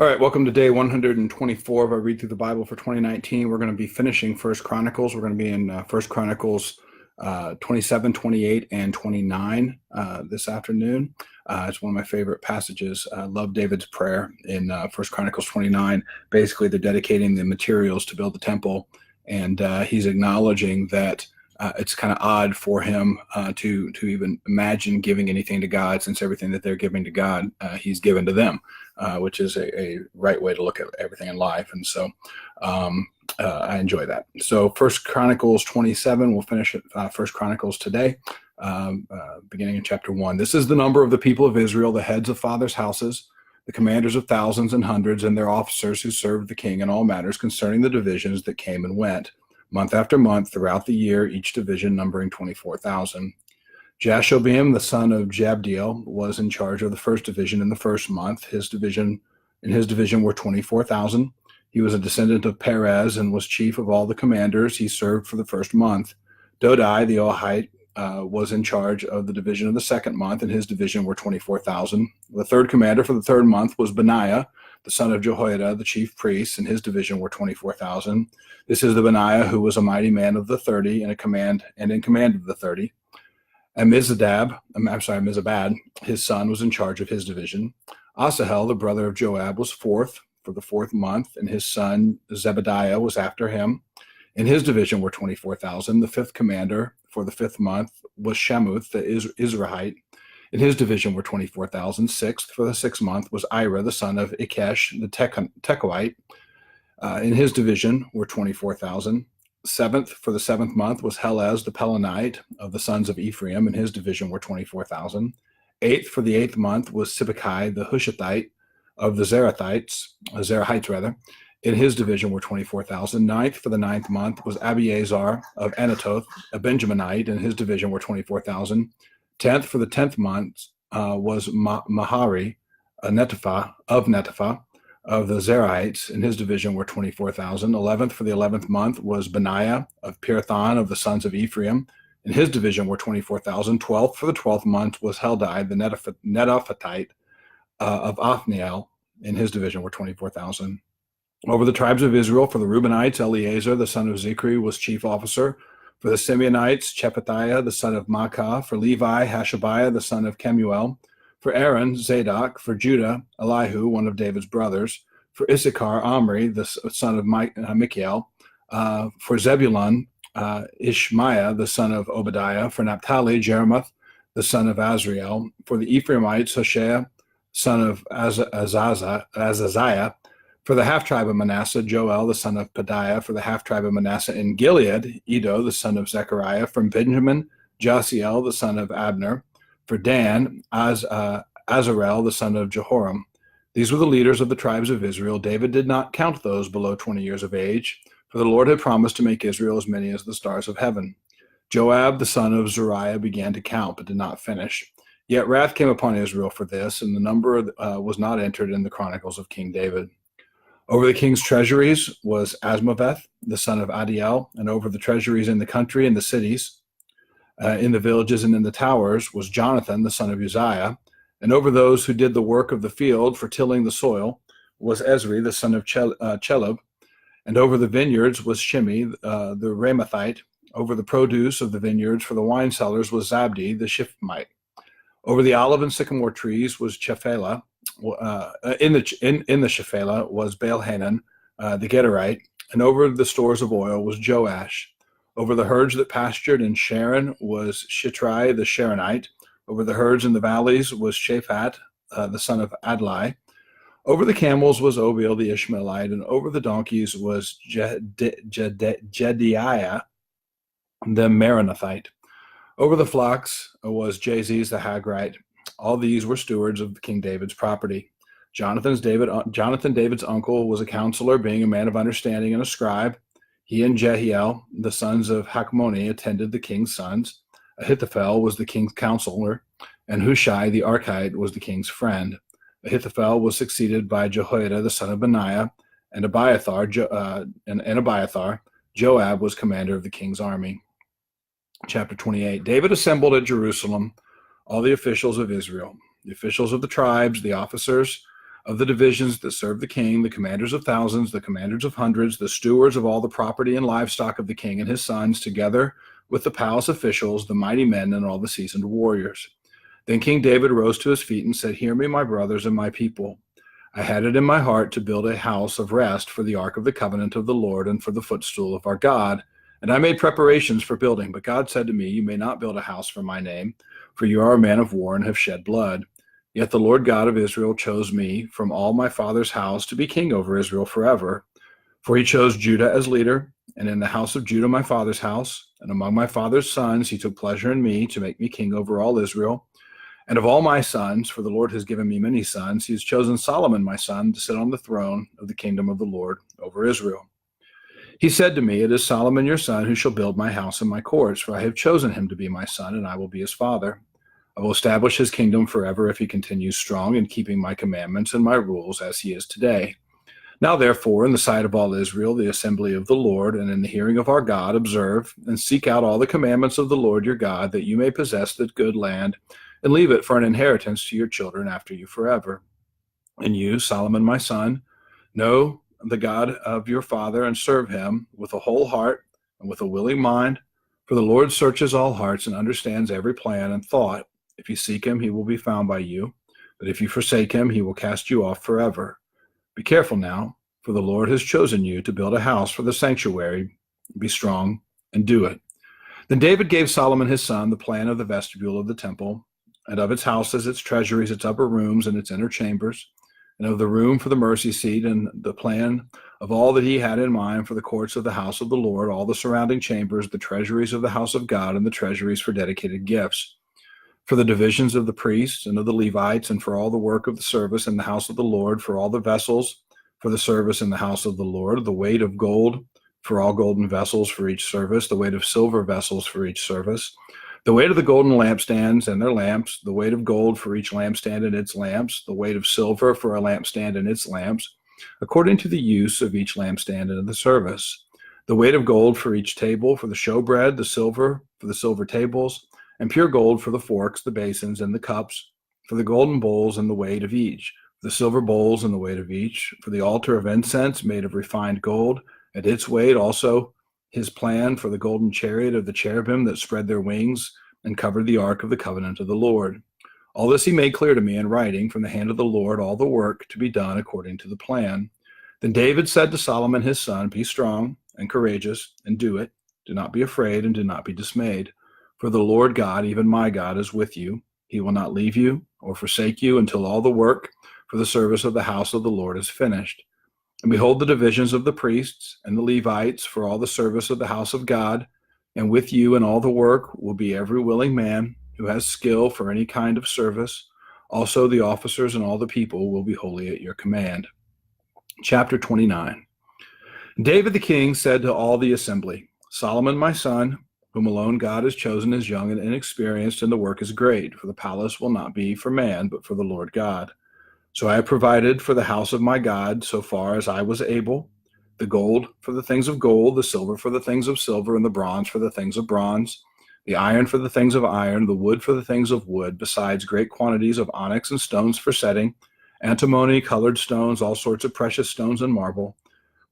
All right, welcome to day 124 of our Read Through the Bible for 2019. We're going to be finishing First Chronicles. We're going to be in First Chronicles 27, 28, and 29 this afternoon. It's one of my favorite passages. I love David's prayer in First Chronicles 29. Basically, they're dedicating the materials to build the temple, and he's acknowledging that it's kind of odd for him to even imagine giving anything to God, since everything that they're giving to God, he's given to them. Which is a right way to look at everything in life. And so I enjoy that. So First Chronicles 27, we'll finish at First Chronicles today, beginning in chapter 1. This is the number of the people of Israel, the heads of fathers' houses, the commanders of thousands and hundreds, and their officers who served the king in all matters concerning the divisions that came and went, month after month throughout the year, each division numbering 24,000. Jashobeam, the son of Jabdiel, was in charge of the first division in the first month. His division were 24,000. He was a descendant of Perez and was chief of all the commanders. He served for the first month. Dodai, the Ohite, was in charge of the division of the second month, and his division were 24,000. The third commander for the third month was Benaiah, the son of Jehoiada, the chief priest, and his division were 24,000. This is the Benaiah who was a mighty man of the 30 and in command of the 30. Amizabad, his son, was in charge of his division. Asahel, the brother of Joab, was fourth for the fourth month, and his son Zebediah was after him. In his division were 24,000. The fifth commander for the fifth month was Shamuth, the Israelite. In his division were 24,000. Sixth for the sixth month was Ira, the son of Ikesh, the Tekoite. In his division were 24,000. Seventh for the seventh month was Helez, the Pelonite of the sons of Ephraim, and his division were 24,000. Eighth for the eighth month was Sibbecai, the Hushathite of the Zerahites. In his division were 24,000. Ninth for the ninth month was Abiezar of Anatoth, a Benjaminite, and his division were 24,000. Tenth for the 10th month was Mahari, a Netopha of the Zerahites, and his division were 24,000. 11th for the 11th month was Benaiah of Pirathon of the sons of Ephraim, and his division were 24,000. 12th for the 12th month was Heldai, the Netophathite of Othniel, and his division were 24,000. Over the tribes of Israel, for the Reubenites, Eleazar, the son of Zichri, was chief officer. For the Simeonites, Shephatiah, the son of Maacah. For Levi, Hashabiah, the son of Kemuel. For Aaron, Zadok. For Judah, Elihu, one of David's brothers. For Issachar, Omri, the son of Michael. For Zebulun, Ishmaiah, the son of Obadiah. For Naphtali, Jeremoth, the son of Azriel. For the Ephraimites, Hoshea, son of Azaziah. For the half-tribe of Manasseh, Joel, the son of Pedaiah. For the half-tribe of Manasseh in Gilead, Edo, the son of Zechariah. From Benjamin, Jasiel, the son of Abner. For Dan, Azarel, the son of Jehoram. These were the leaders of the tribes of Israel. David did not count those below 20 years of age, for the Lord had promised to make Israel as many as the stars of heaven. Joab, the son of Zeruiah, began to count, but did not finish. Yet wrath came upon Israel for this, and the number was not entered in the Chronicles of King David. Over the king's treasuries was Asmaveth, the son of Adiel, and over the treasuries in the country and the cities, in the villages and in the towers, was Jonathan, the son of Uzziah, and over those who did the work of the field for tilling the soil was Ezri, the son of Chelub, and over the vineyards was Shimei, the Ramathite. Over the produce of the vineyards for the wine cellars was Zabdi, the Shiphmite. Over the olive and sycamore trees was Shephelah. In the Shephelah was Baal-Hanan, the Gederite, and over the stores of oil was Joash. Over the herds that pastured in Sharon was Shitrai the Sharonite. Over the herds in the valleys was Shaphat, the son of Adlai. Over the camels was Obil the Ishmaelite, and over the donkeys was Jediah the Meronothite. Over the flocks was Jaziz the Hagrite. All these were stewards of King David's property. Jonathan, David's uncle, was a counselor, being a man of understanding and a scribe. He and Jehiel, the sons of Hakmoni, attended the king's sons. Ahithophel was the king's counselor, and Hushai the Archite was the king's friend. Ahithophel was succeeded by Jehoiada, the son of Benaiah, and Abiathar. Joab was commander of the king's army. Chapter 28. David assembled at Jerusalem all the officials of Israel, the officials of the tribes, the officers of the divisions that serve the king, the commanders of thousands, the commanders of hundreds, the stewards of all the property and livestock of the king and his sons, together with the palace officials, the mighty men, and all the seasoned warriors. Then King David rose to his feet and said, "Hear me, my brothers and my people. I had it in my heart to build a house of rest for the ark of the covenant of the Lord and for the footstool of our God. And I made preparations for building. But God said to me, You may not build a house for my name, for you are a man of war and have shed blood. Yet the Lord God of Israel chose me from all my father's house to be king over Israel forever. For he chose Judah as leader, and in the house of Judah my father's house, and among my father's sons he took pleasure in me to make me king over all Israel. And of all my sons, for the Lord has given me many sons, he has chosen Solomon my son to sit on the throne of the kingdom of the Lord over Israel. He said to me, It is Solomon your son who shall build my house and my courts, for I have chosen him to be my son, and I will be his father. I will establish his kingdom forever if he continues strong in keeping my commandments and my rules as he is today. Now therefore, in the sight of all Israel, the assembly of the Lord, and in the hearing of our God, observe and seek out all the commandments of the Lord your God, that you may possess the good land, and leave it for an inheritance to your children after you forever. And you, Solomon my son, know the God of your father, and serve him with a whole heart and with a willing mind. For the Lord searches all hearts and understands every plan and thought. If you seek him, he will be found by you. But if you forsake him, he will cast you off forever. Be careful now, for the Lord has chosen you to build a house for the sanctuary. Be strong and do it. Then David gave Solomon his son the plan of the vestibule of the temple, and of its houses, its treasuries, its upper rooms, and its inner chambers, and of the room for the mercy seat, and the plan of all that he had in mind for the courts of the house of the Lord, all the surrounding chambers, the treasuries of the house of God, and the treasuries for dedicated gifts, for the divisions of the priests and of the Levites, and for all the work of the service in the house of the Lord, for all the vessels for the service in the house of the Lord, the weight of gold for all golden vessels for each service, the weight of silver vessels for each service, the weight of the golden lampstands and their lamps, the weight of gold for each lampstand and its lamps, the weight of silver for a lampstand and its lamps, according to the use of each lampstand and the service, the weight of gold for each table, for the showbread, the silver for the silver tables, and pure gold for the forks, the basins, and the cups, for the golden bowls and the weight of each, for the silver bowls and the weight of each, for the altar of incense made of refined gold, and its weight also, his plan for the golden chariot of the cherubim that spread their wings and covered the ark of the covenant of the Lord. All this he made clear to me in writing from the hand of the Lord, all the work to be done according to the plan. Then David said to Solomon his son, Be strong and courageous, and do it. Do not be afraid, and do not be dismayed. For the Lord God, even my God, is with you. He will not leave you or forsake you until all the work for the service of the house of the Lord is finished. And behold, the divisions of the priests and the Levites for all the service of the house of God, and with you in all the work will be every willing man who has skill for any kind of service. Also the officers and all the people will be wholly at your command. Chapter 29. David the king said to all the assembly, Solomon my son, whom alone God has chosen, is young and inexperienced, and the work is great, for the palace will not be for man, but for the Lord God. So I have provided for the house of my God, so far as I was able, the gold for the things of gold, the silver for the things of silver, and the bronze for the things of bronze, the iron for the things of iron, the wood for the things of wood, besides great quantities of onyx and stones for setting, antimony, colored stones, all sorts of precious stones and marble.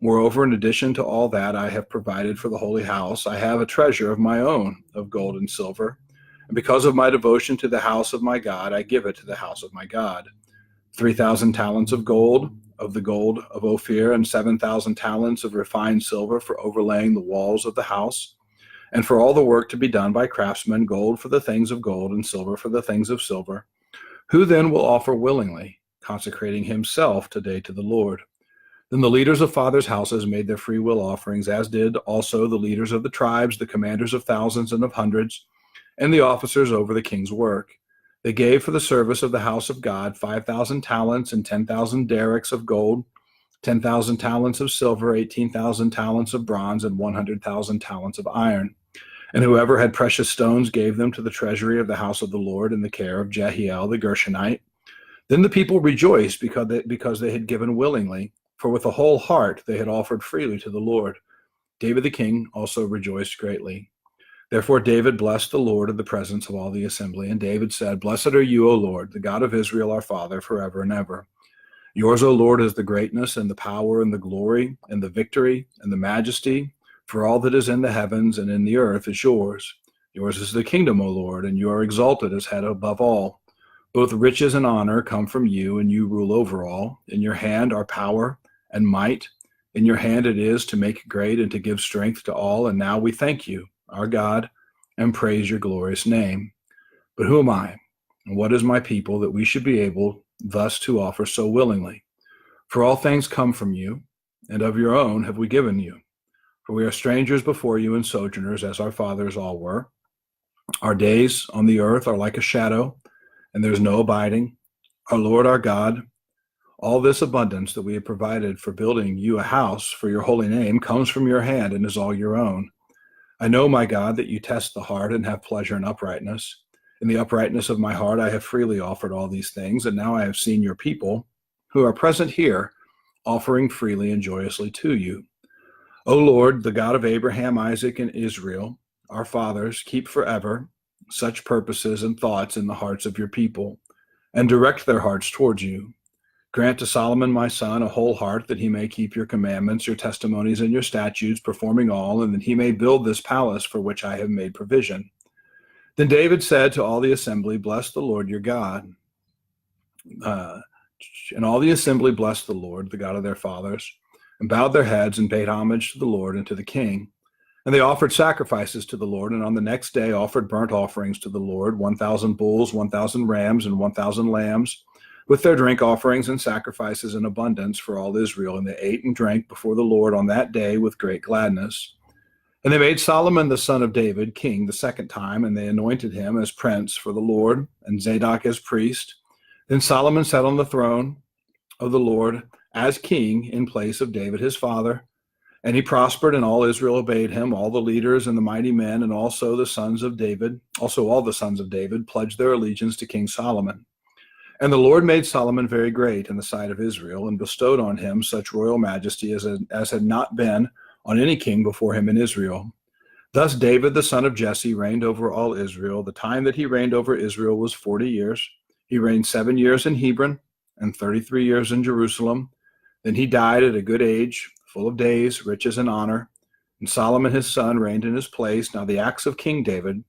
Moreover, in addition to all that I have provided for the holy house, I have a treasure of my own of gold and silver. And because of my devotion to the house of my God, I give it to the house of my God. 3,000 talents of gold, of the gold of Ophir, and 7,000 talents of refined silver for overlaying the walls of the house, and for all the work to be done by craftsmen, gold for the things of gold, and silver for the things of silver. Who then will offer willingly, consecrating himself today to the Lord? Then the leaders of fathers' houses made their free will offerings, as did also the leaders of the tribes, the commanders of thousands and of hundreds, and the officers over the king's work. They gave for the service of the house of God 5,000 talents and 10,000 derricks of gold, 10,000 talents of silver, 18,000 talents of bronze, and 100,000 talents of iron. And whoever had precious stones gave them to the treasury of the house of the Lord in the care of Jehiel the Gershonite. Then the people rejoiced because they had given willingly, for with a whole heart they had offered freely to the Lord. David the king also rejoiced greatly. Therefore David blessed the Lord in the presence of all the assembly. And David said, Blessed are you, O Lord, the God of Israel our Father, forever and ever. Yours, O Lord, is the greatness and the power and the glory and the victory and the majesty, for all that is in the heavens and in the earth is yours. Yours is the kingdom, O Lord, and you are exalted as head above all. Both riches and honor come from you, and you rule over all. In your hand are power and might. In your hand it is to make great and to give strength to all. And now we thank you, our God, and praise your glorious name. But who am I, and what is my people, that we should be able thus to offer so willingly? For all things come from you, and of your own have we given you. For we are strangers before you and sojourners, as our fathers all were. Our days on the earth are like a shadow, and there is no abiding. Our Lord, our God, all this abundance that we have provided for building you a house for your holy name comes from your hand and is all your own. I know, my God, that you test the heart and have pleasure in uprightness. In the uprightness of my heart, I have freely offered all these things, and now I have seen your people, who are present here, offering freely and joyously to you. O Lord, the God of Abraham, Isaac, and Israel, our fathers, keep forever such purposes and thoughts in the hearts of your people, and direct their hearts towards you. Grant to Solomon, my son, a whole heart, that he may keep your commandments, your testimonies, and your statutes, performing all, and that he may build this palace for which I have made provision. Then David said to all the assembly, Bless the Lord your God. And all the assembly blessed the Lord, the God of their fathers, and bowed their heads and paid homage to the Lord and to the king. And they offered sacrifices to the Lord, and on the next day offered burnt offerings to the Lord, 1,000 bulls, 1,000 rams, and 1,000 lambs, with their drink offerings and sacrifices in abundance for all Israel. And they ate and drank before the Lord on that day with great gladness. And they made Solomon the son of David king the second time, and they anointed him as prince for the Lord, and Zadok as priest. Then Solomon sat on the throne of the Lord as king in place of David his father. And he prospered, and all Israel obeyed him. All the leaders and the mighty men, and also all the sons of David, pledged their allegiance to King Solomon. And the Lord made Solomon very great in the sight of Israel, and bestowed on him such royal majesty as had not been on any king before him in Israel. Thus David, the son of Jesse, reigned over all Israel. The time that he reigned over Israel was 40 years. He reigned 7 years in Hebron and 33 years in Jerusalem. Then he died at a good age, full of days, riches, and honor. And Solomon his son reigned in his place. Now the acts of King David,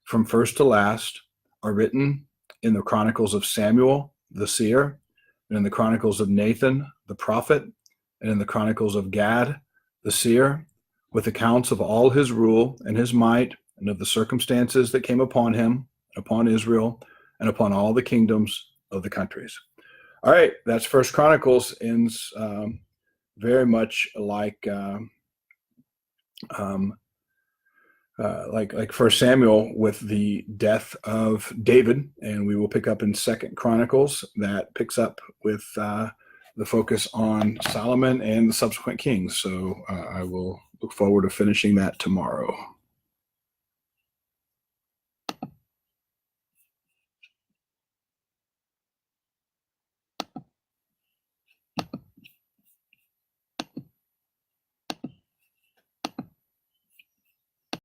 from first to last, are written in the Chronicles of Samuel the seer, and in the Chronicles of Nathan the prophet, and in the Chronicles of Gad the seer, with accounts of all his rule and his might, and of the circumstances that came upon him, upon Israel, and upon all the kingdoms of the countries. All right, that's First Chronicles. Ends very much like First Samuel with the death of David, and we will pick up in Second Chronicles that picks up with the focus on Solomon and the subsequent kings. So I will look forward to finishing that tomorrow.